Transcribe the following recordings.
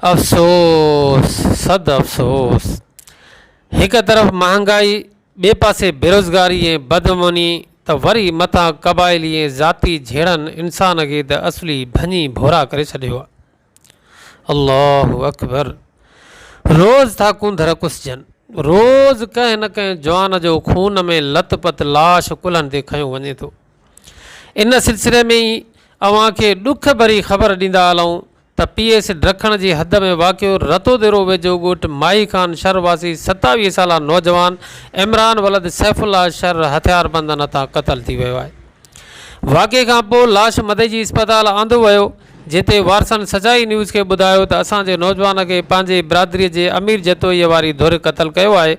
अफ़सोस सद अफ़सोस। एक तरफ़ महांगाई, बे पासे बेरोज़गारी ऐं बदअमनी, त वरी मथां क़बाइली ऐं ज़ाती झेड़नि इंसान खे त असली भञी भोरा करे छॾियो आहे। अल्लाहु अकबर। रोज़ था कुंधर कुसजनि, रोज़ कंहिं न कंहिं जवान जो खून में लथपथ लाश कुल्हनि ते खंयो वञे थो। इन सिलसिले में ई अव्हां खे ॾुख भरी ख़बर ॾींदा हलूं त PS ड्रखण जी हद में वाक़ियो रतोदेरो वेझो ॻोठु माई खान शहरवासी 27 साला नौजवान इमरान वलद सैफुल्ला शहर हथियारबंदनि हथां क़तल थी वियो आहे। वाक़े खां पोइ लाश मदेजी इस्पताल आंदो वियो, जिते वारसनि सचाई न्यूज़ खे ॿुधायो त असांजे नौजवान खे पंहिंजे बिरादरीअ जे अमीर जतोईअ वारी धुर क़तल कयो आहे।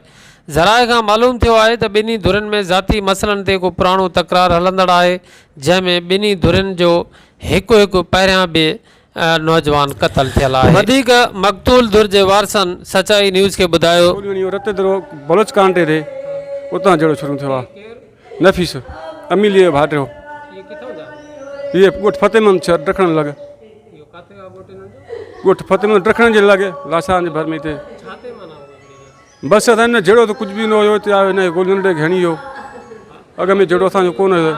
ज़राए खां मालूम थियो आहे त ॿिन्ही धुरनि में ज़ाती मसइलनि ते को पुराणो तकरार हलंदड़ आहे, जंहिंमें ॿिन्ही धुरनि जो हिकु पहिरियां बि नौजवान क़तल थियल आहे। वधीक मक़तूल धुर जे वारसनि सचाई न्यूज़ खे ॿुधायो बलोच कांटे ते उतां जहिड़ो शुरू थियो आहे। नफ़ीस अमीली भाटियो ये ॻोठ फतेहमंद शहर ड्रखण लॻे, ॻोठ फतेहमंद ड्रखण जे लॻे लाशा जे भर में हिते बसि असां हिन जहिड़ो त कुझु बि न हुयो, हिते आयो हिन गोली नंढे खणी वियो। अॻ में जहिड़ो असांजो कोन हुयो।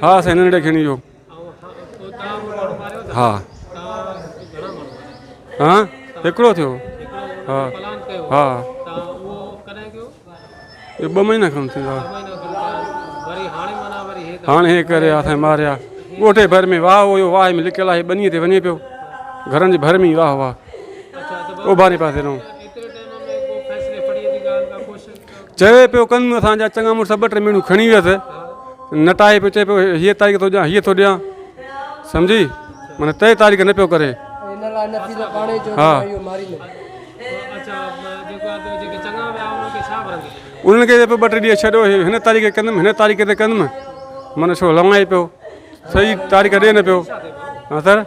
हा असां नंढे खणी वियो। हा हा हिकिड़ो थियो। हा हा ये 2 महीना खनि थींदा। हाणे हे करे असां मारिया ॻोठे भर में वाह हुयो, वाह में लिकियलु आहे, बनीअ ते वञे पियो, घरनि जे भर में ई वाह वाह ओभारे पासे रहूं। चए पियो कंदुमि, असांजा चङा मुड़ुस 2-3 माण्हू खणी वियसि, नटाए पियो, चए पियो हीअ तारीख़ थो ॾियां, हीअ थो ॾियां, सम्झी, माना तय तारीख़ न पियो करे। हा उन्हनि खे 2-3 ॾींहं छॾियो, हिन तारीख़ कंदुमि, हिन तारीख़ ते कंदुमि, माना छो लवाए पियो, सही तारीख़ ॾिए न पियो। हा सर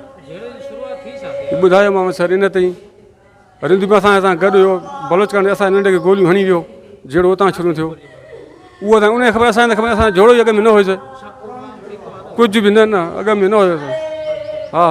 ॿुधायोमांव सर इन ते ई रिंदू असां गॾु हुयो, बलोच कांडे असां नंढे खे गोलियूं हणी वियो, जहिड़ो उतां शुरू थियो उहो त उनखे ख़बर, असांखे ख़बर, असां जोड़ो ई अॻ में न हुयुसि, कुझु बि न अॻ में न हुयुसि। हा